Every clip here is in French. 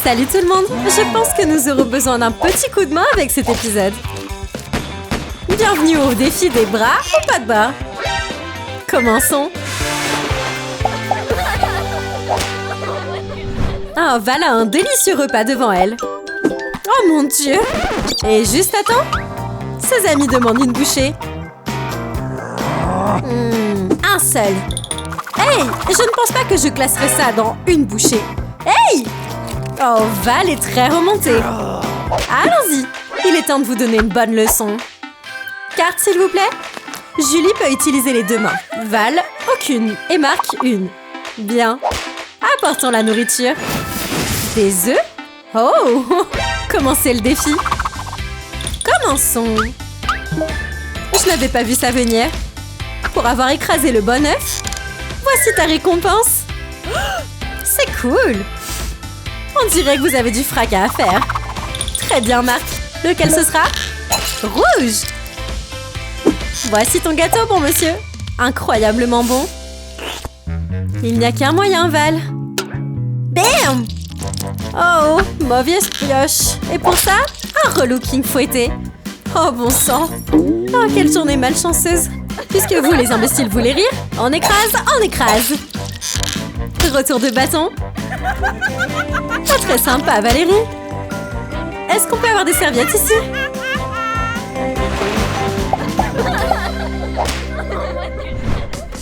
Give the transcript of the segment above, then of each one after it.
Salut tout le monde! Je pense que nous aurons besoin d'un petit coup de main avec cet épisode. Bienvenue au défi des bras ou pas de bras. Commençons! Ah, Val a un délicieux repas devant elle. Oh mon Dieu! Et juste à temps, ses amis demandent une bouchée. Un seul. Hey! Je ne pense pas que je classerais ça dans une bouchée. Hey! Oh, Val est très remontée. Allons-y! Il est temps de vous donner une bonne leçon. Carte, s'il vous plaît. Julie peut utiliser les deux mains. Val, aucune. Et Marc, une. Bien. Apportons la nourriture. Des œufs? Oh! Commencez le défi. Commençons. Je n'avais pas vu ça venir. Pour avoir écrasé le bon œuf, voici ta récompense. C'est cool. On dirait que vous avez du fracas à faire. Très bien, Marc. Lequel ce sera? Rouge. Voici ton gâteau, bon monsieur. Incroyablement bon. Il n'y a qu'un moyen, Val. Bam! Oh, mauvaise pioche. Et pour ça, un relooking fouetté. Oh, bon sang. Oh, quelle journée malchanceuse. Puisque vous, les imbéciles, voulez rire, on écrase, on écrase. Retour de bâton. Pas très sympa, Valérie. Est-ce qu'on peut avoir des serviettes ici?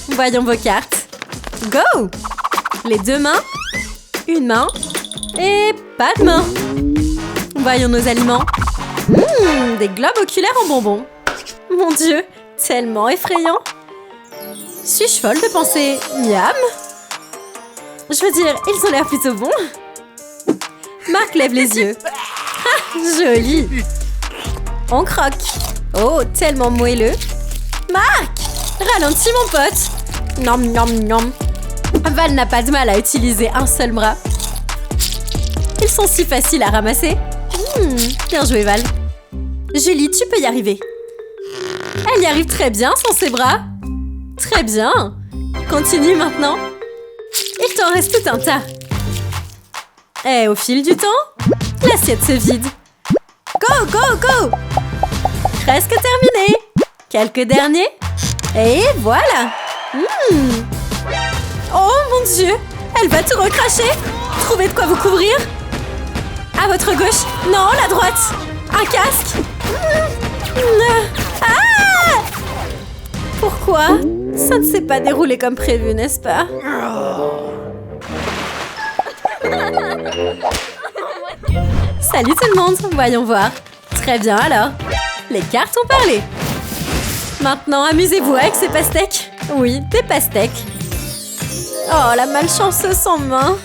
Voyons vos cartes. Go! Les deux mains. Une main. Et pas de main. Voyons nos aliments. Des globes oculaires en bonbons. Mon Dieu, tellement effrayant. Suis-je folle de penser miam? Je veux dire, ils ont l'air plutôt bons. Marc lève les yeux. Ah, joli. On croque. Oh, tellement moelleux. Marc! Ralentis, mon pote. Nom, nom, nom. Val n'a pas de mal à utiliser un seul bras. Ils sont si faciles à ramasser. Bien joué, Val. Julie, tu peux y arriver. Elle y arrive très bien sans ses bras. Très bien. Continue maintenant. Il t'en reste tout un tas. Et au fil du temps, l'assiette se vide. Go, go, go! Presque terminé. Quelques derniers. Et voilà. Oh mon Dieu! Elle va tout recracher. Trouvez de quoi vous couvrir. À votre gauche. Non, la droite. Un casque. Ah! Pourquoi? Ça ne s'est pas déroulé comme prévu, n'est-ce pas? Salut tout le monde, voyons voir. Très bien alors. Les cartes ont parlé. Maintenant, amusez-vous avec ces pastèques. Oui, des pastèques. Oh, la malchanceuse sans main.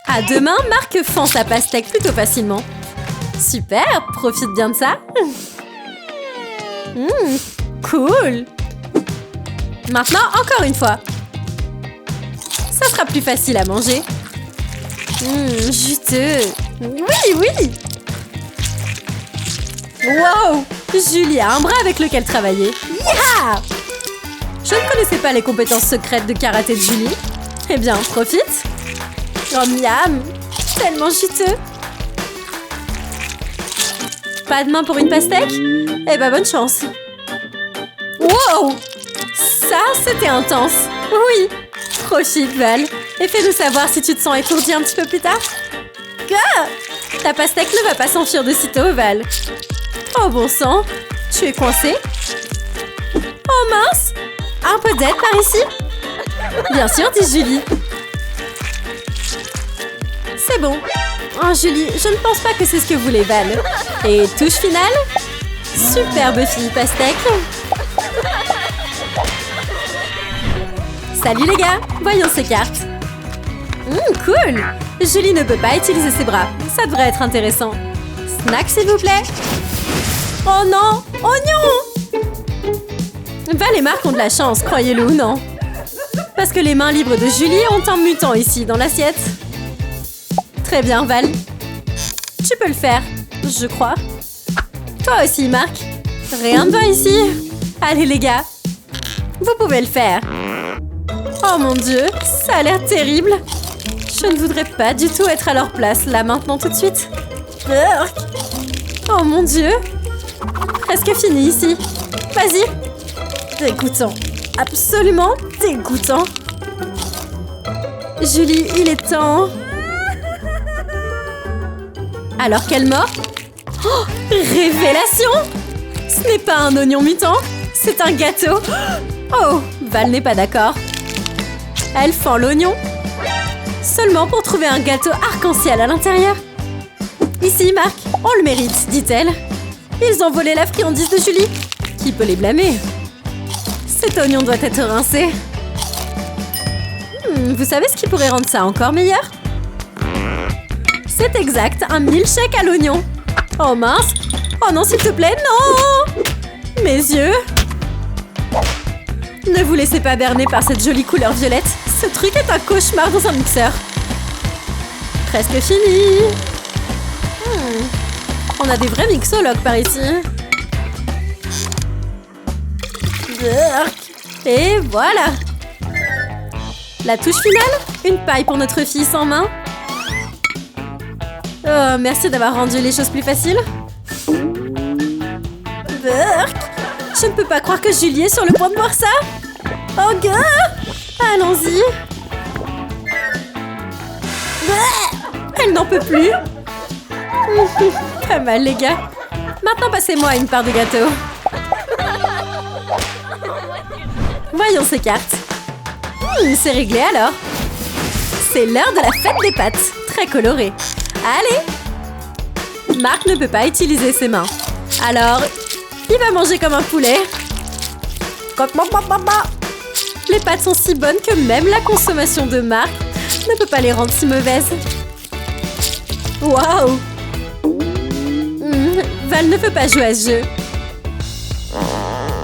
À deux mains, Marc fend sa pastèque plutôt facilement. Super, profite bien de ça. Cool. Maintenant, encore une fois. Ça sera plus facile à manger. Juteux. Oui, oui. Wow. Julie a un bras avec lequel travailler. Yeah! Je ne connaissais pas les compétences secrètes de karaté de Julie. Eh bien, profite. Oh, miam. Tellement juteux. Pas de main pour une pastèque? Eh ben, bonne chance. Wow! Ça, c'était intense. Oui. Profite, Val. Et fais-nous savoir si tu te sens étourdi un petit peu plus tard. Que? Ta pastèque ne va pas s'enfuir de sitôt, Val. Oh, bon sang. Tu es coincé? Oh, mince. Un peu d'aide par ici? Bien sûr, dit Julie. C'est bon. Oh, Julie, je ne pense pas que c'est ce que voulait Val. Et touche finale? Superbe fille, pastèque. Salut les gars, voyons ces cartes. Cool. Julie ne peut pas utiliser ses bras. Ça devrait être intéressant. Snack, s'il vous plaît. Oh non! Oignon! Val et Marc ont de la chance, croyez-le ou non. Parce que les mains libres de Julie ont un mutant ici, dans l'assiette. Très bien, Val. Tu peux le faire, je crois. Toi aussi, Marc. Rien de va ici. Allez, les gars. Vous pouvez le faire. Oh mon Dieu, ça a l'air terrible. Je ne voudrais pas du tout être à leur place, là, maintenant, tout de suite. Urgh. Oh mon Dieu. Presque fini ici. Vas-y. Dégoûtant. Absolument dégoûtant. Julie, il est temps. Alors quelle mort? Oh, révélation! Ce n'est pas un oignon mutant, c'est un gâteau. Oh, Val n'est pas d'accord. Elle fend l'oignon. Seulement pour trouver un gâteau arc-en-ciel à l'intérieur. Ici, Marc, on le mérite, dit-elle. Ils ont volé la friandise de Julie. Qui peut les blâmer? Cet oignon doit être rincé. Vous savez ce qui pourrait rendre ça encore meilleur? C'est exact, un milkshake à l'oignon. Oh mince! Oh non, s'il te plaît, non! Mes yeux! Ne vous laissez pas berner par cette jolie couleur violette. Ce truc est un cauchemar dans un mixeur. Presque fini. On a des vrais mixologues par ici. Et voilà! La touche finale? Une paille pour notre fille sans main. Oh, merci d'avoir rendu les choses plus faciles. Burk! Je ne peux pas croire que Julie est sur le point de boire ça. Oh, gars! Allons-y. Elle n'en peut plus. Pas mal, les gars. Maintenant, passez-moi une part de gâteau. Voyons ces cartes. C'est réglé alors. C'est l'heure de la fête des pâtes. Très colorée. Allez! Marc ne peut pas utiliser ses mains. Alors, il va manger comme un poulet. Les pâtes sont si bonnes que même la consommation de Marc ne peut pas les rendre si mauvaises. Waouh! Val ne peut pas jouer à ce jeu.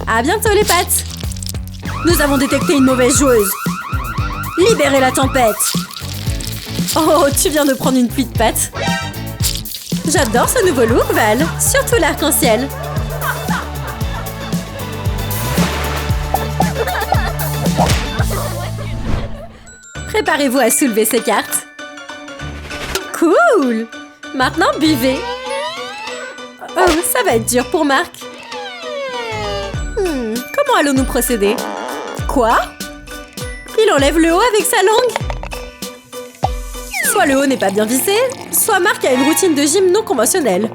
À bientôt les pâtes! Nous avons détecté une mauvaise joueuse. Libérez la tempête! Oh, tu viens de prendre une pluie de pâtes. J'adore ce nouveau look, Val. Surtout l'arc-en-ciel. Préparez-vous à soulever ces cartes. Cool! Maintenant, buvez. Oh, ça va être dur pour Marc. Comment allons-nous procéder? Quoi? Il enlève le haut avec sa langue? Soit le haut n'est pas bien vissé, soit Marc a une routine de gym non conventionnelle.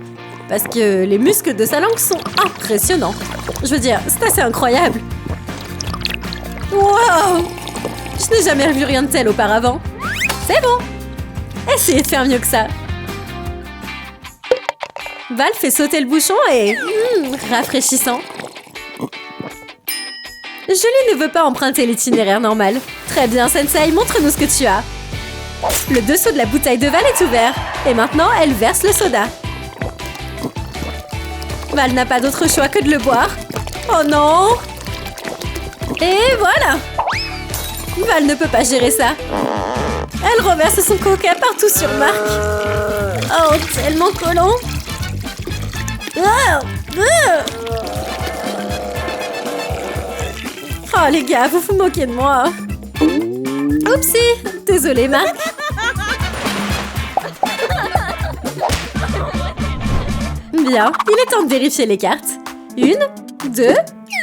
Parce que les muscles de sa langue sont impressionnants. Je veux dire, c'est assez incroyable. Wow! Je n'ai jamais vu rien de tel auparavant. C'est bon! Essayez de faire mieux que ça. Val fait sauter le bouchon et... rafraîchissant. Julie ne veut pas emprunter l'itinéraire normal. Très bien, Sensei, montre-nous ce que tu as. Le dessous de la bouteille de Val est ouvert. Et maintenant, elle verse le soda. Val n'a pas d'autre choix que de le boire. Oh non! Et voilà! Val ne peut pas gérer ça. Elle reverse son coca partout sur Marc. Oh, tellement collant! Oh les gars, vous vous moquez de moi. Oupsie! Désolée, Marc. Bien, il est temps de vérifier les cartes. 1, 2,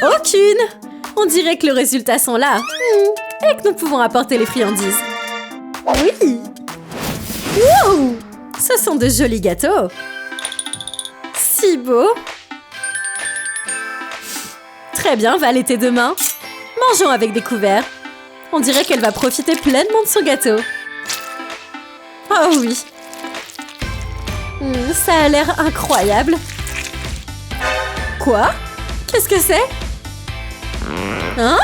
aucune! On dirait que les résultats sont là. Et que nous pouvons apporter les friandises. Oui! Wow! Ce sont de jolis gâteaux. Si beau! Très bien, Val et tes deux mains. Mangeons avec des couverts. On dirait qu'elle va profiter pleinement de son gâteau. Oh oui! Ça a l'air incroyable. Quoi? Qu'est-ce que c'est? Hein?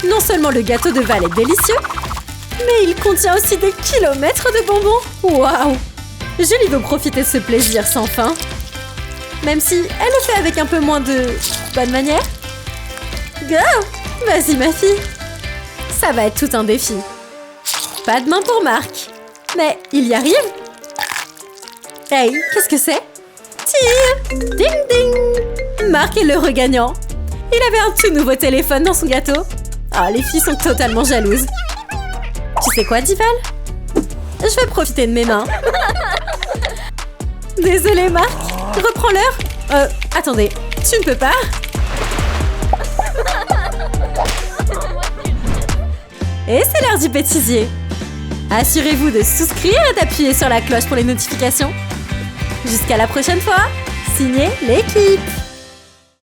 Non seulement le gâteau de Val est délicieux, mais il contient aussi des kilomètres de bonbons. Waouh! Julie veut profiter de ce plaisir sans fin. Même si elle le fait avec un peu moins de bonne manière. Go! Vas-y ma fille. Ça va être tout un défi. Pas de main pour Marc. Mais il y arrive. Hey, qu'est-ce que c'est? Tire! Ding ding! Marc est le regagnant. Il avait un tout nouveau téléphone dans son gâteau. Ah, les filles sont totalement jalouses. Tu sais quoi, dit Val? je vais profiter de mes mains. Désolée, Marc. Reprends-leur. Attendez, tu ne peux pas? Et c'est l'heure du bêtisier. Assurez-vous de souscrire et d'appuyer sur la cloche pour les notifications. Jusqu'à la prochaine fois. Signé l'équipe.